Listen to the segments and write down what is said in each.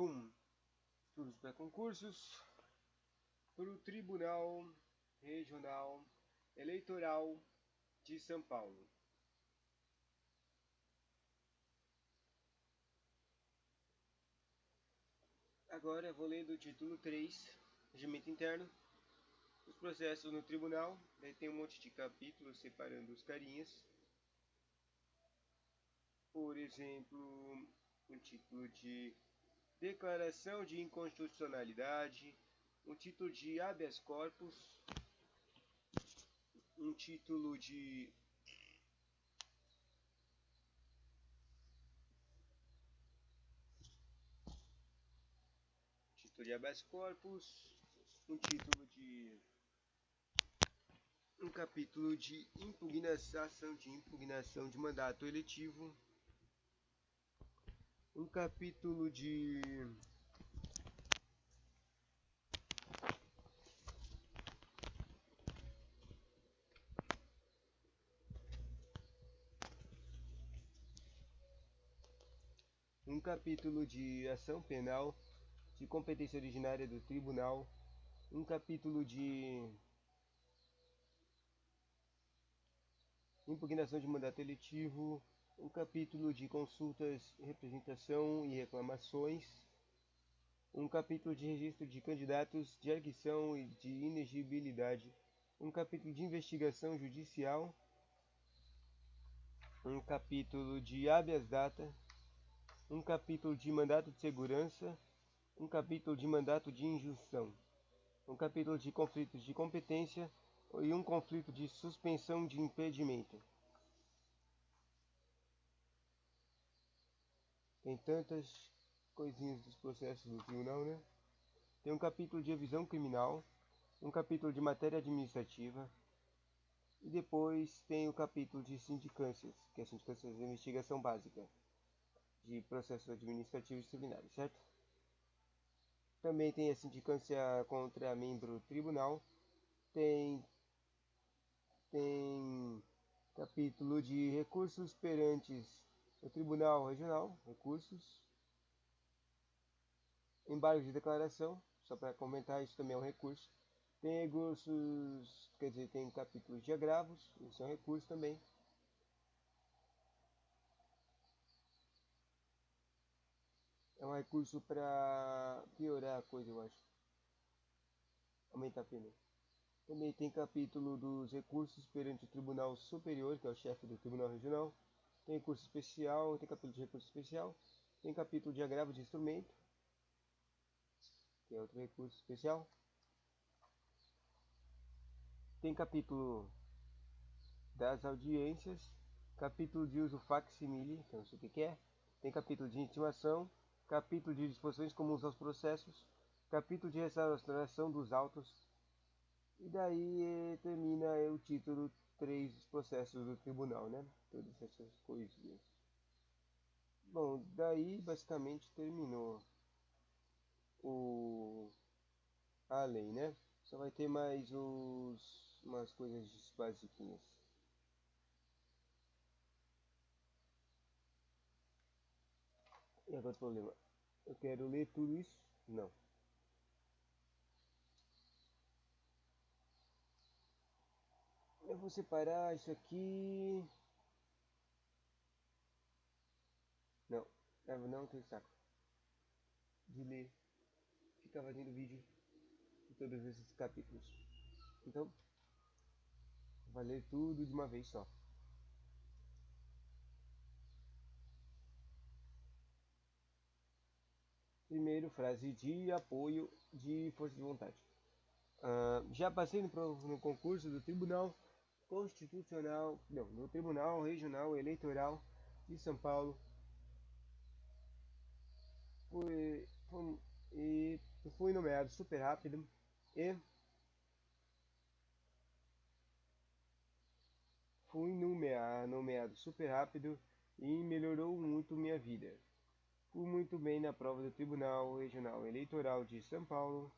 Bom, estudos para concursos para o Tribunal Regional Eleitoral de São Paulo. Agora vou ler do título 3, Regimento Interno, os processos no tribunal. Daí tem um monte de capítulos separando os carinhas. Por exemplo, um título de Declaração de Inconstitucionalidade, um título de habeas corpus, um título de habeas corpus, um capítulo de impugnação de mandato eletivo, um capítulo de ação penal de competência originária do tribunal, um capítulo de impugnação de mandato eletivo, um capítulo de consultas, representação e reclamações, um capítulo de registro de candidatos, de arguição e de inegibilidade, um capítulo de investigação judicial, um capítulo de habeas data, um capítulo de mandato de segurança, um capítulo de mandato de injunção, um capítulo de conflitos de competência e um conflito de suspensão de impedimento. Tem tantas coisinhas dos processos do tribunal, né? Tem um capítulo de revisão criminal, um capítulo de matéria administrativa, e depois tem o capítulo de sindicâncias, que é a sindicância de investigação básica de processos administrativos e disciplinares, certo? Também tem a sindicância contra membro do tribunal, tem capítulo de recursos perante o Tribunal Regional, recursos, embargo de declaração, só para comentar, isso também é um recurso. Tem recursos, quer dizer, tem capítulos de agravos, isso é um recurso também. É um recurso para piorar a coisa, eu acho. Aumentar a pena. Também tem capítulo dos recursos perante o Tribunal Superior, que é o chefe do Tribunal Regional. Tem recurso especial, tem capítulo de recurso especial. Tem capítulo de agravo de instrumento, que é outro recurso especial. Tem capítulo das audiências, capítulo de uso facsimile, que eu não sei o que é. Tem capítulo de intimação, capítulo de disposições comuns aos processos, capítulo de restauração dos autos. E daí termina o título 3 dos processos do tribunal, né? Todas essas coisinhas. Bom, daí basicamente terminou a lei, né? Só vai ter mais umas coisas basiquinhas. E agora o problema. Eu quero ler tudo isso? Não. Eu vou separar isso aqui. Não, eu não tenho saco de ler, ficar fazendo vídeo de todos esses capítulos. Então, vai ler tudo de uma vez só. Primeiro, frase de apoio de força de vontade. Já passei no concurso do Tribunal Constitucional, não, no Tribunal Regional Eleitoral de São Paulo. Fui nomeado super rápido e nomeado super rápido e melhorou muito minha vida. Fui muito bem na prova do Tribunal Regional Eleitoral de São Paulo.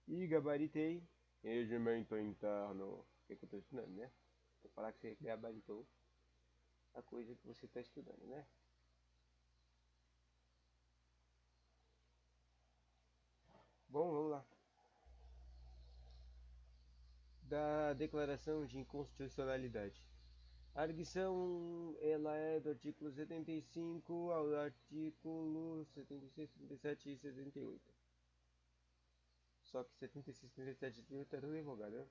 E gabaritei regimento interno. O que eu estou ensinando, né? Vou falar que você gabaritou a coisa que você está estudando, né? Bom, vamos lá. Da Declaração de Inconstitucionalidade. A arguição, ela é do artigo 75 ao artigo 76, 77 e 78. Só que 76, 77 e 78 é tudo revogado, né?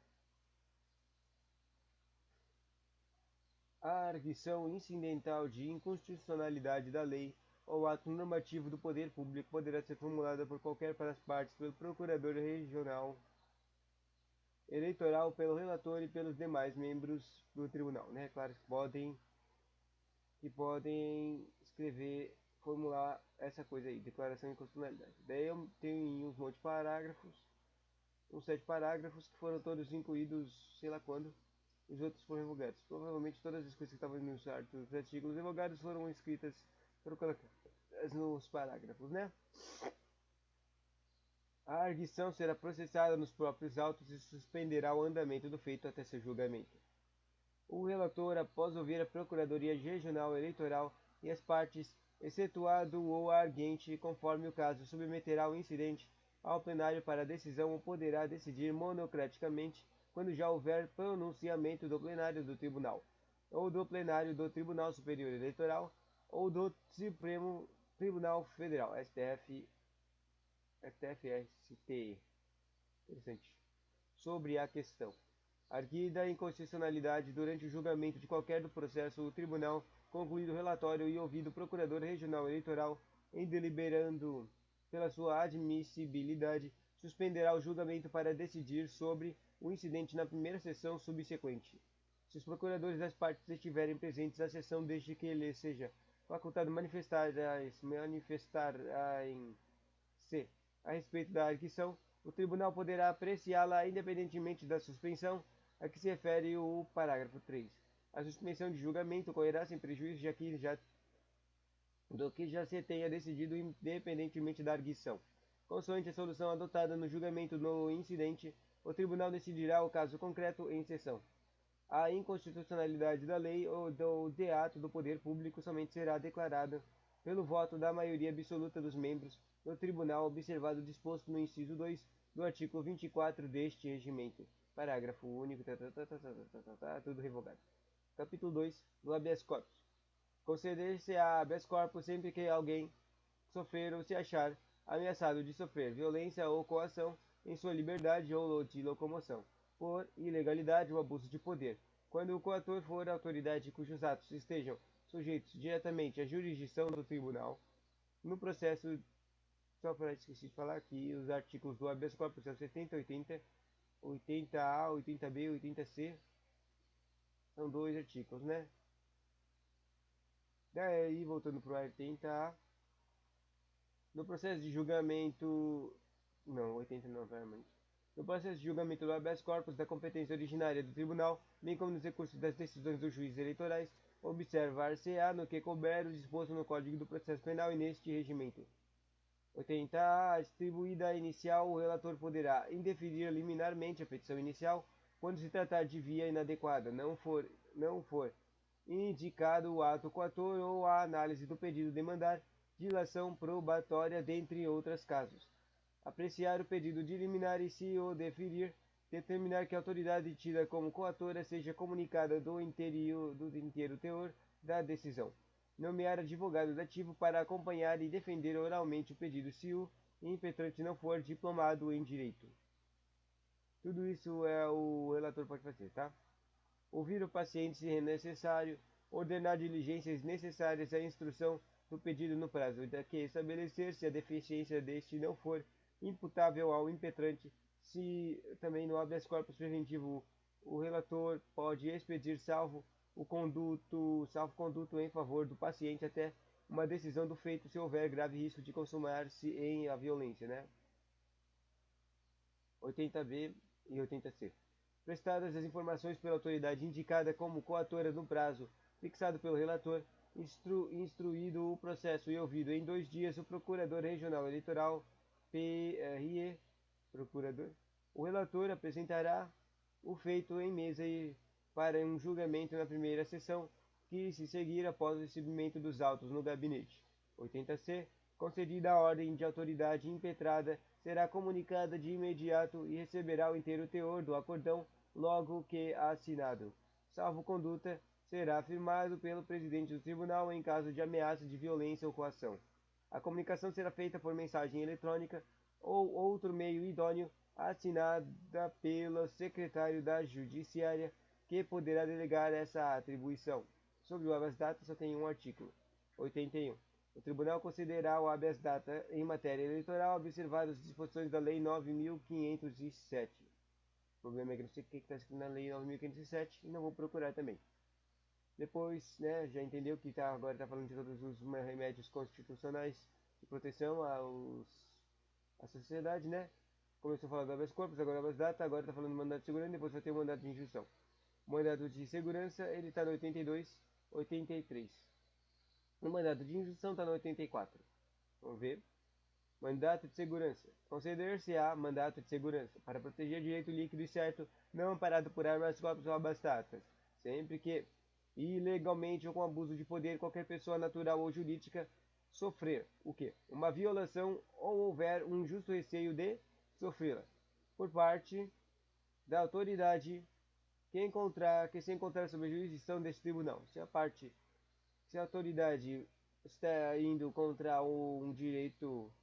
A arguição incidental de inconstitucionalidade da lei ou ato normativo do poder público poderá ser formulada por qualquer das partes pelo procurador regional eleitoral, pelo relator e pelos demais membros do tribunal, né? Claro que podem escrever, formular essa coisa aí, declaração de inconstitucionalidade. Daí eu tenho uns monte de parágrafos, uns 7 parágrafos que foram todos incluídos, sei lá quando, os outros foram revogados. Provavelmente todas as coisas que estavam nos artigos revogados foram escritas, foram colocadas nos parágrafos, né? A arguição será processada nos próprios autos e suspenderá o andamento do feito até seu julgamento. O relator, após ouvir a Procuradoria Regional Eleitoral e as partes, excetuado o arguente, conforme o caso, submeterá o incidente ao plenário para decisão ou poderá decidir monocraticamente quando já houver pronunciamento do plenário do Tribunal, ou do plenário do Tribunal Superior Eleitoral, ou do Supremo Tribunal Federal, STF-STE. Interessante. Sobre a questão. Arguida a inconstitucionalidade durante o julgamento de qualquer do processo, o tribunal, concluído o relatório e ouvido o procurador regional eleitoral, em deliberando pela sua admissibilidade, suspenderá o julgamento para decidir sobre o incidente na primeira sessão subsequente. Se os procuradores das partes estiverem presentes à sessão, desde que lhes seja facultado manifestar-se a respeito da arguição, o tribunal poderá apreciá-la independentemente da suspensão a que se refere o parágrafo 3. A suspensão de julgamento ocorrerá sem prejuízo do que já se tenha decidido independentemente da arguição. Consoante a solução adotada no julgamento no incidente, o tribunal decidirá o caso concreto em sessão. A inconstitucionalidade da lei ou de ato do poder público somente será declarada pelo voto da maioria absoluta dos membros do tribunal, observado o disposto no inciso 2 do artigo 24 deste regimento. Parágrafo único, tudo revogado. Capítulo 2 do habeas corpus. Conceder-se-á habeas corpus sempre que alguém sofrer ou se achar ameaçado de sofrer violência ou coação em sua liberdade ou de locomoção, por ilegalidade ou abuso de poder, quando o coator for a autoridade cujos atos estejam sujeitos diretamente à jurisdição do tribunal. No processo, só para esqueci de falar aqui, os artigos do habeas corpus são 70, 80, 80A, 80B, 80C, são dois artigos, né? Daí, voltando para o 80A, no processo de julgamento. Não, 80 não, realmente. No processo de julgamento do habeas corpus da competência originária do tribunal, bem como nos recursos das decisões dos juízes eleitorais, observar-se-á no que couber o disposto no Código do Processo Penal e neste regimento. 80A. Distribuída a inicial, o relator poderá indeferir liminarmente a petição inicial quando se tratar de via inadequada, não for indicado o ato coator ou a análise do pedido demandar dilação probatória, dentre outros casos. Apreciar o pedido de liminar e, se o deferir, determinar que a autoridade tida como coatora seja comunicada do inteiro teor da decisão. Nomear advogado dativo para acompanhar e defender oralmente o pedido se o impetrante não for diplomado em direito. Tudo isso o relator pode fazer, tá? Ouvir o paciente se é necessário, ordenar diligências necessárias à instrução do pedido no prazo de que estabelecer se a deficiência deste não for imputável ao impetrante. Se também no habeas corpus preventivo o relator pode expedir salvo-conduto em favor do paciente até uma decisão do feito se houver grave risco de consumar-se em a violência, né? 80B e 80C. Prestadas as informações pela autoridade indicada como coatora no prazo fixado pelo relator, instruído o processo e ouvido em 2 dias o Procurador Regional Eleitoral, procurador, o relator apresentará o feito em mesa e para um julgamento na primeira sessão, que se seguir após o recebimento dos autos no gabinete. 80C. Concedida a ordem de autoridade impetrada, será comunicada de imediato e receberá o inteiro teor do acordão logo que assinado. Salvo conduta, será firmado pelo presidente do tribunal em caso de ameaça de violência ou coação. A comunicação será feita por mensagem eletrônica ou outro meio idôneo, assinada pelo secretário da Judiciária, que poderá delegar essa atribuição. Sobre o habeas data, só tem um artigo. 81. O Tribunal considerará o habeas data em matéria eleitoral, observadas as disposições da Lei 9.507. O problema é que não sei o que está escrito na Lei 9.507 e não vou procurar também. Depois, né, já entendeu que agora está falando de todos os remédios constitucionais de proteção à sociedade, né? Começou a falar do habeas corpus, agora habeas data, agora está falando do mandato de segurança, depois vai ter o mandato de injunção. O mandato de segurança, ele está no 82, 83. O mandato de injunção está no 84. Vamos ver. Mandato de segurança. Conceder-se-á mandato de segurança para proteger direito líquido e certo, não amparado por armas, corpos ou habeas data, sempre que ilegalmente ou com abuso de poder qualquer pessoa natural ou jurídica sofrer o quê? Uma violação ou houver um justo receio de sofrê-la por parte da autoridade que se encontrar sob a jurisdição deste tribunal. Se a autoridade está indo contra um direito,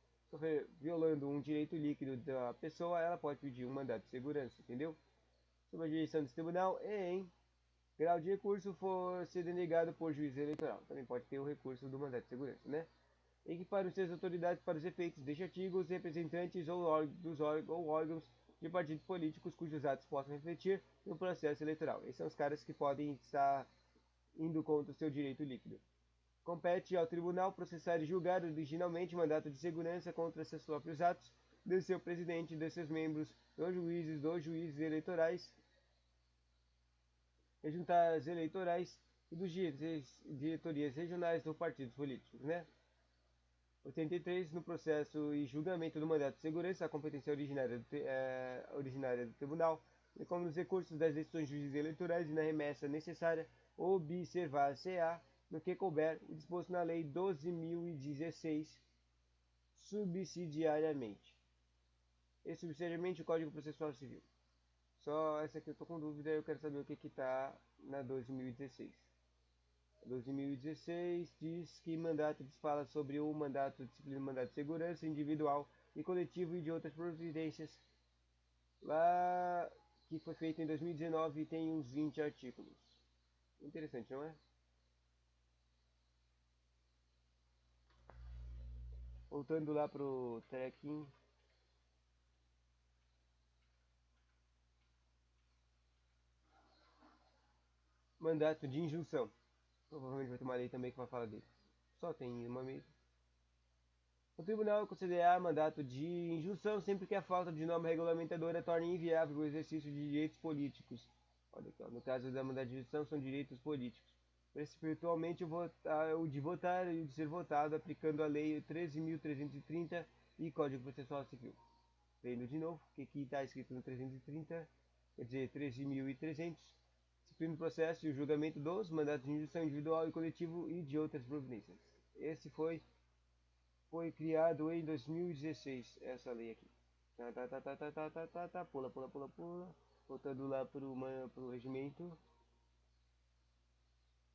violando um direito líquido da pessoa, ela pode pedir um mandato de segurança, entendeu? Sob a jurisdição desse tribunal e em grau de recurso for ser denegado por juiz eleitoral. Também pode ter o recurso do mandato de segurança, né? Equipar suas autoridades para os efeitos deste artigo os representantes ou órgãos de partidos políticos cujos atos possam refletir no processo eleitoral. Esses são os caras que podem estar indo contra o seu direito líquido. Compete ao tribunal processar e julgar originalmente o mandato de segurança contra seus próprios atos, de seu presidente, de seus membros, dos juízes eleitorais, e juntas eleitorais e dos diretorias regionais dos partidos políticos, né? 83. No processo e julgamento do mandato de segurança, a competência originária do tribunal, bem como nos recursos das decisões juízes eleitorais e na remessa necessária, observar-se-á, no que couber, o disposto na Lei 12.016, subsidiariamente. E subsidiariamente o Código Processual Civil. Só essa aqui eu tô com dúvida, eu quero saber o que está na 12.016. 2016 diz que mandato fala sobre o mandato de disciplina, mandato de segurança individual e coletivo e de outras providências. Lá que foi feito em 2019 e tem uns 20 artigos. Interessante, não é? Voltando lá pro tracking. Mandato de injunção. Provavelmente vai ter uma lei também que vai falar dele. Só tem uma mesmo. O tribunal considerará mandato de injunção sempre que a falta de norma regulamentadora torne inviável o exercício de direitos políticos. Olha aqui, ó, no caso da mandato de injunção são direitos políticos. Espiritualmente o de votar e o de ser votado, aplicando a Lei 13.330 e Código Processual Civil. Lendo de novo, que aqui está escrito no 330, quer dizer 13.300. Disciplina do processo e o julgamento dos mandatos de injunção individual e coletivo e de outras providências. Esse foi criado em 2016, essa lei aqui. Pula. Voltando lá para o regimento.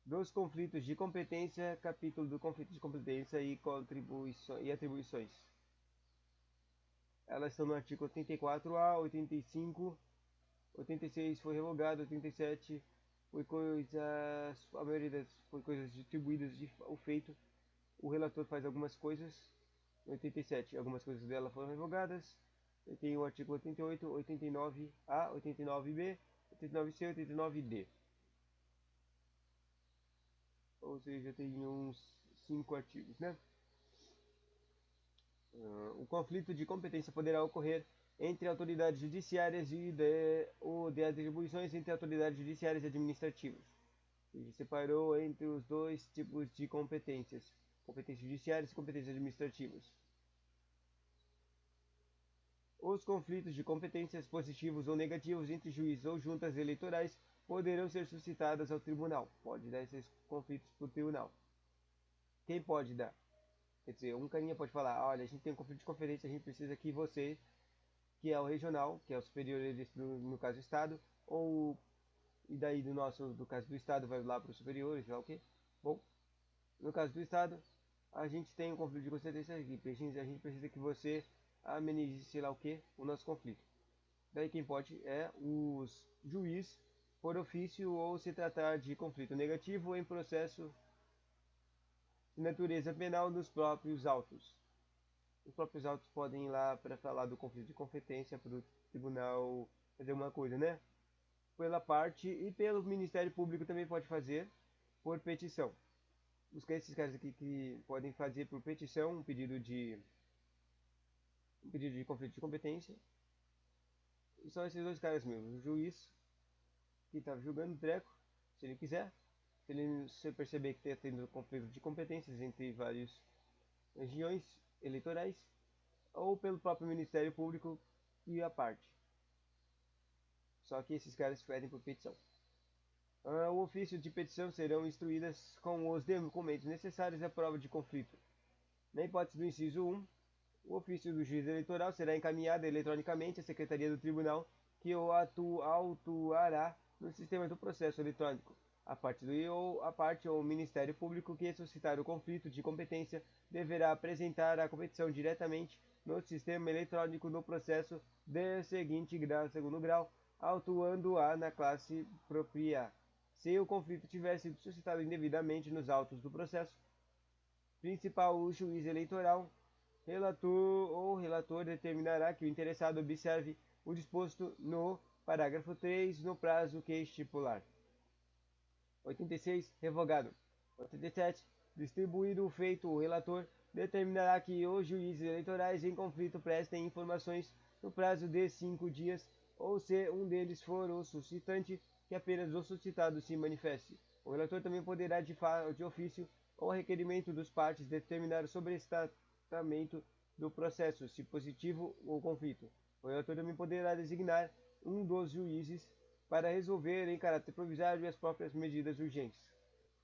Dos conflitos de competência, capítulo do conflito de competência e atribuições. Elas estão no artigo 84A, 85, 86 foi revogado, 87 foi a maioria das foi coisas distribuídas o feito. O relator faz algumas coisas. 87, algumas coisas dela foram revogadas. Eu tenho o artigo 88, 89A, 89B, 89C, 89D. Ou seja, tem uns 5 artigos, né? O conflito de competência poderá ocorrer entre autoridades judiciárias ou de atribuições entre autoridades judiciárias e administrativas. Ele separou entre os dois tipos de competências: competências judiciárias e competências administrativas. Os conflitos de competências positivos ou negativos entre juízes ou juntas eleitorais poderão ser suscitadas ao tribunal. Pode dar esses conflitos para o tribunal. Quem pode dar? Quer dizer, um carinha pode falar, olha, a gente tem um conflito de conferência, a gente precisa que você, que é o regional, que é o superior no caso do Estado, ou e daí do caso do Estado vai lá para os superiores, sei lá o quê. Bom, no caso do Estado, a gente tem um conflito de conferência aqui, a gente precisa que você amenize, sei lá o que, o nosso conflito. Daí quem pode é os juiz por ofício ou se tratar de conflito negativo em processo de natureza penal nos próprios autos. Os próprios autos podem ir lá para falar do conflito de competência para o tribunal fazer uma coisa, né? Pela parte e pelo Ministério Público também pode fazer por petição. Esses caras aqui que podem fazer por petição um pedido de conflito de competência. E são esses dois caras mesmo. O juiz que está julgando o treco, se ele quiser. Se perceber que está tendo conflito de competências entre várias regiões eleitorais, ou pelo próprio Ministério Público e a parte. Só que esses caras pedem por petição. O ofício de petição serão instruídas com os documentos necessários à prova de conflito. Na hipótese do inciso 1, o ofício do juiz eleitoral será encaminhado eletronicamente à Secretaria do Tribunal, que o autuará no sistema do processo eletrônico. A parte ou o Ministério Público que suscitar o conflito de competência deverá apresentar a competição diretamente no sistema eletrônico no processo de segundo grau, autuando-a na classe própria. Se o conflito tiver sido suscitado indevidamente nos autos do processo principal, o juiz eleitoral relator determinará que o interessado observe o disposto no parágrafo 3 no prazo que estipular. 86. Revogado. 87. Distribuído o feito, o relator determinará que os juízes eleitorais em conflito prestem informações no prazo de 5 dias, ou se um deles for o suscitante, que apenas o suscitado se manifeste. O relator também poderá, de ofício ou requerimento dos partes, determinar sobre tratamento do processo, se positivo o conflito. O relator também poderá designar um dos juízes para resolver em caráter provisório as próprias medidas urgentes.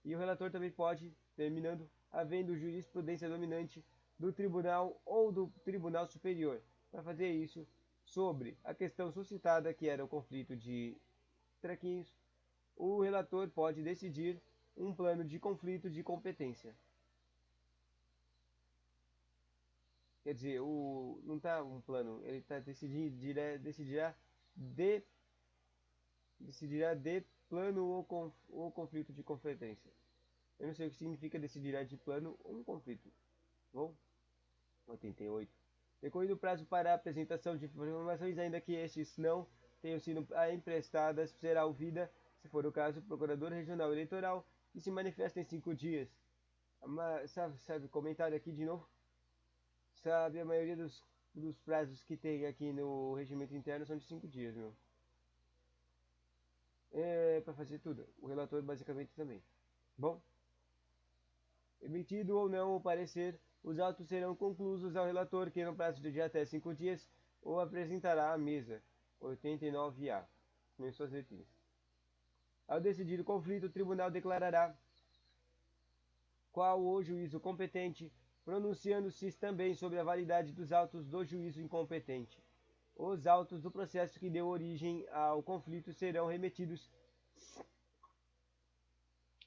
E o relator também pode, terminando, havendo jurisprudência dominante do tribunal ou do tribunal superior, para fazer isso sobre a questão suscitada, que era o conflito de trequinhos, o relator pode decidir um plano de conflito de competência. Quer dizer, não está um plano, ele está decidirá de plano ou conflito de competência. Eu não sei o que significa decidirá de plano ou um conflito. Bom, 88. Decorrido o prazo para a apresentação de informações, ainda que estes não tenham sido emprestadas, será ouvida, se for o caso, o procurador regional eleitoral, que se manifesta em 5 dias. Sabe, comentário aqui de novo? Sabe, a maioria dos prazos que tem aqui no regimento interno são de 5 dias, meu. Para fazer tudo. O relator basicamente também. Bom, emitido ou não o parecer, os autos serão conclusos ao relator, que no prazo de até 5 dias o apresentará à mesa. 89A. Nem suas letrinhas. Ao decidir o conflito, o tribunal declarará qual o juízo competente, pronunciando-se também sobre a validade dos autos do juízo incompetente. Os autos do processo que deu origem ao conflito serão remetidos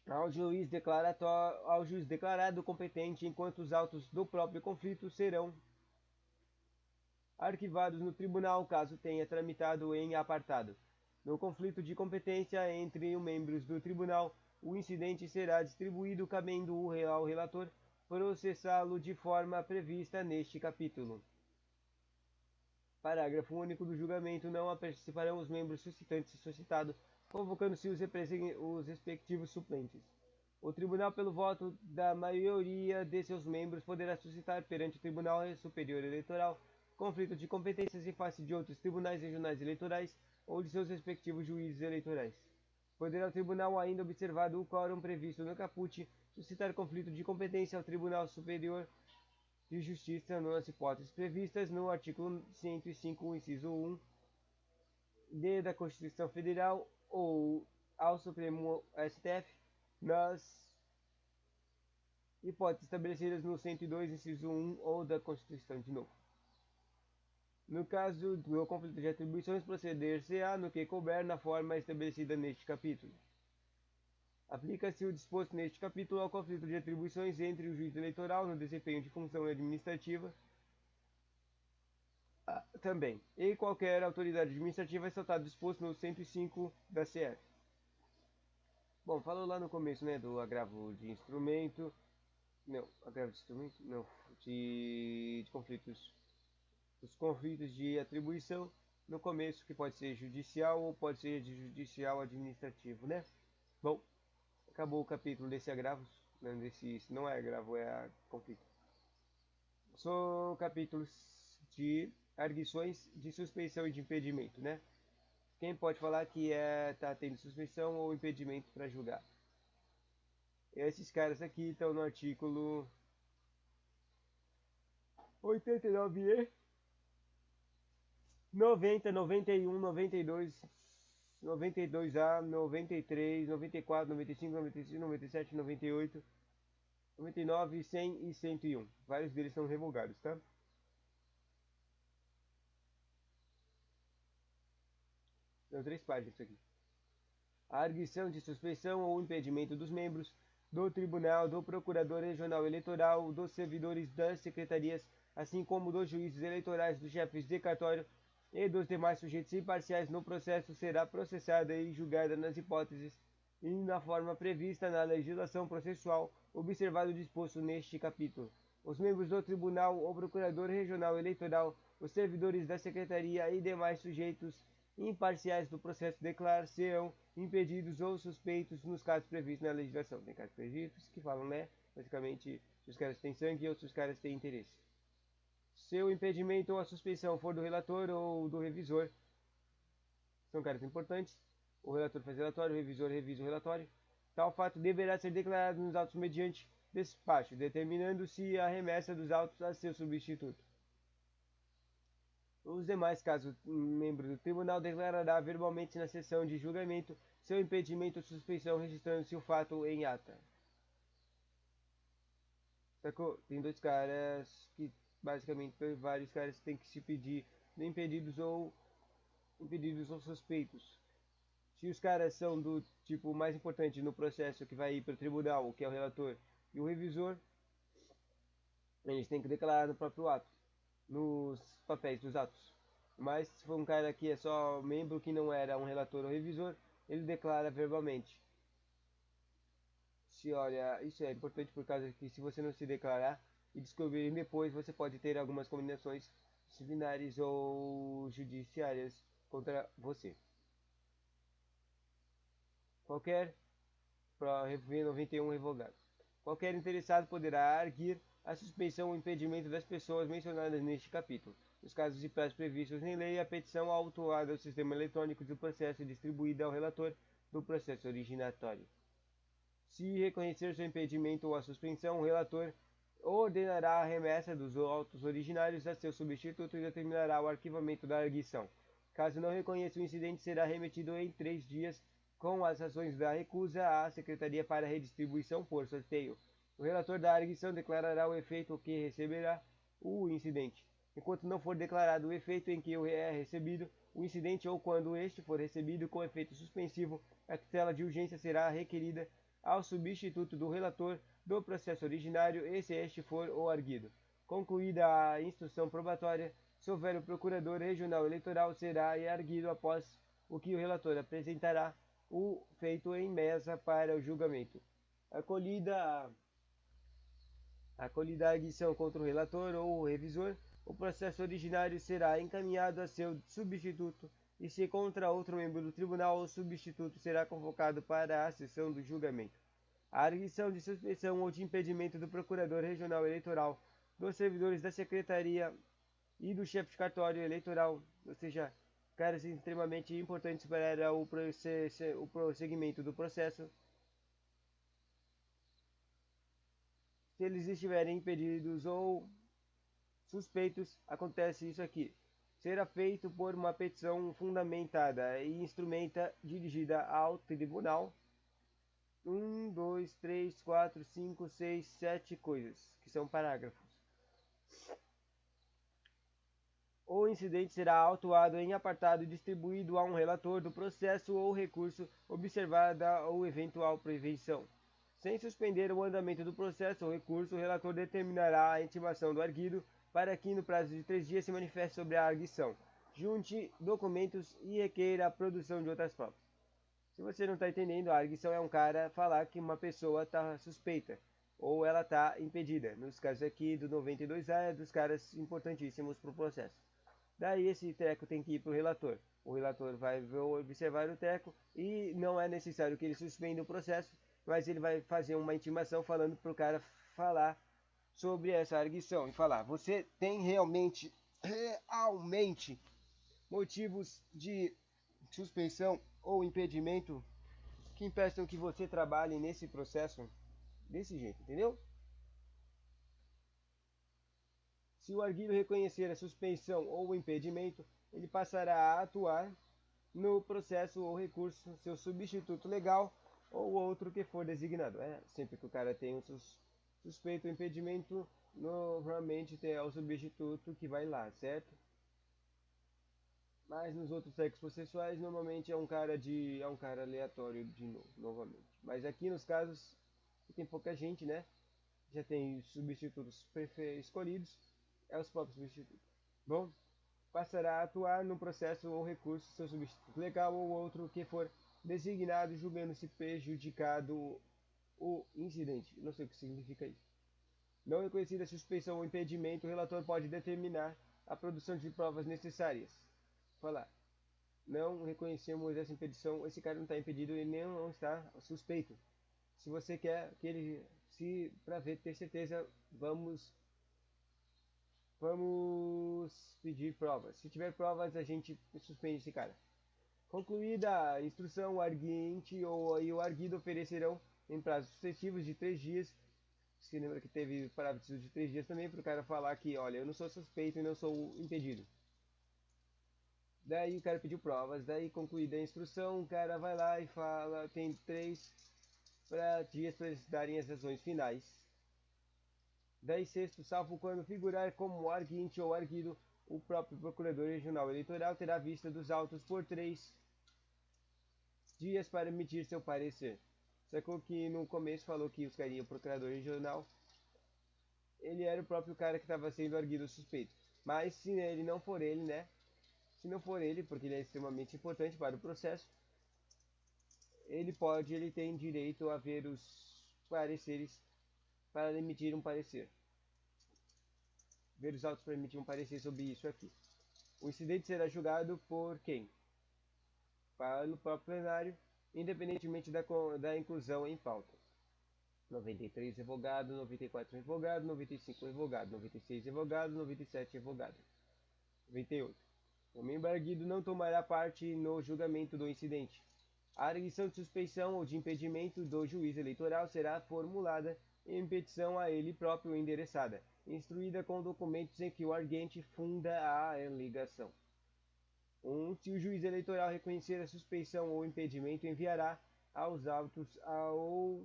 ao juiz declarado competente, enquanto os autos do próprio conflito serão arquivados no tribunal, caso tenha tramitado em apartado. No conflito de competência entre os membros do tribunal, o incidente será distribuído, cabendo ao relator processá-lo de forma prevista neste capítulo. Parágrafo único do julgamento. Não participarão os membros suscitantes e suscitado, convocando-se os respectivos suplentes. O tribunal, pelo voto da maioria de seus membros, poderá suscitar perante o Tribunal Superior Eleitoral conflito de competências em face de outros tribunais regionais eleitorais ou de seus respectivos juízes eleitorais. Poderá o tribunal, ainda observado o quórum previsto no caput, suscitar conflito de competência ao Tribunal Superior de Justiça nas hipóteses previstas no artigo 105, inciso 1 da Constituição Federal ou ao Supremo STF nas hipóteses estabelecidas no 102, inciso 1 ou da Constituição de novo. No caso do conflito de atribuições, proceder-se-á no que couber na forma estabelecida neste capítulo. Aplica-se o disposto neste capítulo ao conflito de atribuições entre o juiz eleitoral no desempenho de função administrativa também, e qualquer autoridade administrativa ressaltado disposto no 105 da CF. Bom, falou lá no começo, né, do agravo de instrumento, não, agravo de instrumento, não, de conflitos, os conflitos de atribuição, no começo, que pode ser judicial ou pode ser de judicial administrativo, né? Bom, acabou o capítulo desse agravos, né, desse, não é agravo, é conflito. São capítulos de arguições de suspeição e de impedimento, né? Quem pode falar que tá tendo suspeição ou impedimento para julgar? Esses caras aqui estão no artigo 89E, 90, 91, 92, 92A, 93, 94, 95, 96, 97, 98, 99, 100 e 101. Vários deles são revogados, tá? São 3 páginas isso aqui. A arguição de suspeição ou impedimento dos membros do Tribunal, do Procurador Regional Eleitoral, dos servidores das secretarias, assim como dos juízes eleitorais, dos chefes de cartório e dos demais sujeitos imparciais no processo, será processada e julgada nas hipóteses e na forma prevista na legislação processual, observado o disposto neste capítulo. Os membros do Tribunal, o Procurador Regional Eleitoral, os servidores da Secretaria e demais sujeitos imparciais do processo declarar-se-ão impedidos ou suspeitos nos casos previstos na legislação. Tem casos previstos que falam, né? Basicamente, se os caras têm sangue ou se os caras têm interesse. Se o impedimento ou a suspeição for do relator ou do revisor, são caras importantes. O relator faz relatório, o revisor revisa o relatório. Tal fato deverá ser declarado nos autos mediante despacho, determinando-se a remessa dos autos a seu substituto. Os demais casos, membro do tribunal declarará verbalmente na sessão de julgamento seu impedimento ou suspeição, registrando-se o fato em ata. Sacou? Tem dois caras que, basicamente, vários caras que têm que se pedir impedidos ou suspeitos. Se os caras são do tipo mais importante no processo que vai ir para o tribunal, que é o relator e o revisor, eles têm que declarar no próprio ato, nos papéis dos atos. Mas se for um cara que é só membro que não era um relator ou revisor, ele declara verbalmente. Se olha, isso é importante por causa que se você não se declarar e descobrirem depois, você pode ter algumas combinações disciplinares ou judiciárias contra você. Qualquer V91 revogado. Qualquer interessado poderá arguir a suspeição ou impedimento das pessoas mencionadas neste capítulo. Nos casos de prazos previstos em lei, a petição autuada ao sistema eletrônico do processo é distribuída ao relator do processo originatório. Se reconhecer seu impedimento ou a suspensão, o relator ordenará a remessa dos autos originários a seu substituto e determinará o arquivamento da arguição. Caso não reconheça o incidente, será remetido em 3 dias com as razões da recusa à Secretaria para redistribuição por sorteio. O relator da arguição declarará o efeito que receberá o incidente. Enquanto não for declarado o efeito em que é recebido o incidente ou quando este for recebido com efeito suspensivo, a tutela de urgência será requerida ao substituto do relator do processo originário e se este for o arguido. Concluída a instrução probatória, se houver o procurador regional eleitoral, será arguido após o que o relator apresentará o feito em mesa para o julgamento. Acolhida a arguição contra o relator ou o revisor, o processo originário será encaminhado a seu substituto e se contra outro membro do tribunal, o substituto será convocado para a sessão do julgamento. A arguição de suspeição ou de impedimento do procurador regional eleitoral, dos servidores da secretaria e do chefe de cartório eleitoral, ou seja, caras extremamente importantes para o prosseguimento do processo. Se eles estiverem impedidos ou suspeitos, acontece isso aqui. será feito por uma petição fundamentada e instrumenta dirigida ao tribunal. 1, 2, 3, 4, 5, 6, 7 coisas, que são parágrafos. O incidente será autuado em apartado e distribuído a um relator do processo ou recurso, observada ou eventual prevenção. Sem suspender o andamento do processo ou recurso, o relator determinará a intimação do arguido para que, no prazo de 3 dias, se manifeste sobre a arguição, junte documentos e requeira a produção de outras provas. Se você não está entendendo, a arguição é um cara falar que uma pessoa está suspeita ou ela está impedida. Nos casos aqui do 92A é dos caras importantíssimos para o processo. Daí esse treco tem que ir para o relator. O relator vai observar o treco e não é necessário que ele suspenda o processo, mas ele vai fazer uma intimação falando para o cara falar sobre essa arguição e falar: você tem realmente motivos de suspensão ou impedimento que impeçam que você trabalhe nesse processo desse jeito, entendeu? Se o arguido reconhecer a suspensão ou o impedimento, ele passará a atuar no processo ou recurso seu substituto legal ou outro que for designado. Sempre que o cara tem um suspeito ou impedimento, normalmente tem o substituto que vai lá, certo? Mas nos outros textos processuais, normalmente é um cara aleatório de novo, novamente. Mas aqui nos casos que tem pouca gente, né? Já tem substitutos escolhidos, é os próprios substitutos. Bom, passará a atuar no processo ou recurso seu substituto legal ou outro que for designado, julgando-se prejudicado o incidente. Não sei o que significa isso. Não reconhecida a suspensão ou impedimento, o relator pode determinar a produção de provas necessárias. Falar. Não reconhecemos essa impedição, esse cara não está impedido e nem não está suspeito. Se você quer que ele, se para ver, ter certeza, vamos pedir provas. Se tiver provas, a gente suspende esse cara. Concluída a instrução, o arguinte e o arguido oferecerão em prazos sucessivos de 3 dias. Se lembra que teve parágrafos de 3 dias também para o cara falar que, olha, eu não sou suspeito e não sou impedido. Daí o cara pediu provas, daí concluída a instrução, o cara vai lá e fala, tem 3 dias para eles darem as razões finais. Daí sexto, salvo quando figurar como arguinte ou arguido, o próprio procurador regional eleitoral terá vista dos autos por 3 dias para emitir seu parecer. Sacou que no começo falou que os carinha, o procurador regional, ele era o próprio cara que estava sendo arguido suspeito. Mas se ele não for ele, né? Se não for ele, porque ele é extremamente importante para o processo, ele tem direito a ver os pareceres para emitir um parecer. Ver os autos para emitir um parecer sobre isso aqui. O incidente será julgado por quem? Pelo próprio plenário, independentemente da inclusão em pauta. 93 revogado, 94 revogado, 95 revogado, 96 revogado, 97 revogado. 98. O membro arguido não tomará parte no julgamento do incidente. A arguição de suspeição ou de impedimento do juiz eleitoral será formulada em petição a ele próprio endereçada, instruída com documentos em que o arguente funda a alegação. 1. Se o juiz eleitoral reconhecer a suspeição ou impedimento, enviará aos autos ao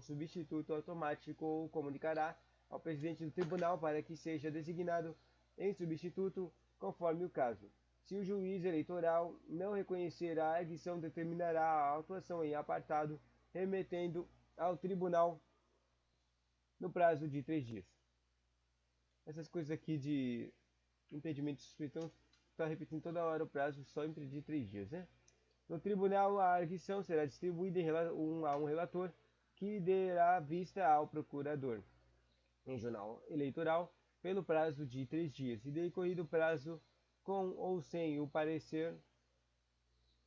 substituto automático ou comunicará ao presidente do tribunal para que seja designado em substituto, conforme o caso. Se o juiz eleitoral não reconhecer a arguição, determinará a autuação em apartado, remetendo ao tribunal no prazo de 3 dias. Essas coisas aqui de impedimento de suspeição, está repetindo toda hora o prazo só de 3 dias, né? No tribunal, a arguição será distribuída a um relator que dará vista ao procurador em jornal eleitoral pelo prazo de 3 dias e decorrido o prazo com ou sem o parecer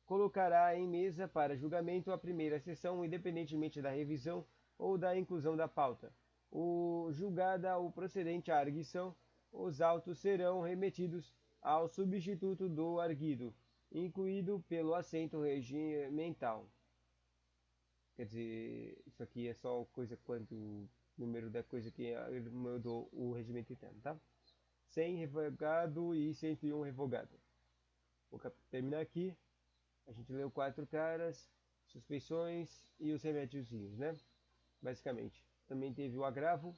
colocará em mesa para julgamento a primeira sessão, independentemente da revisão ou da inclusão da pauta. Julgada o procedente à arguição, os autos serão remetidos ao substituto do arguido, incluído pelo assento regimental. Quer dizer, isso aqui é só coisa quanto o número da coisa que mudou o regimento interno, tá? 100 revogado e 101 revogado. Vou terminar aqui. A gente leu 4 caras, suspeições e os remédiozinhos, né? Basicamente. Também teve o agravo.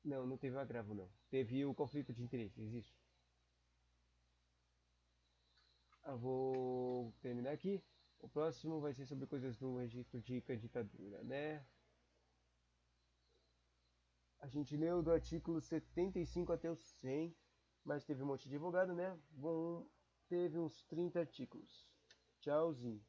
Não, não teve o agravo, não. Teve o conflito de interesses, isso. Eu vou terminar aqui. O próximo vai ser sobre coisas do registro de candidatura, né? A gente leu do artigo 75 até o 100, mas teve um monte de advogado, né? Bom, teve uns 30 artigos. Tchauzinho.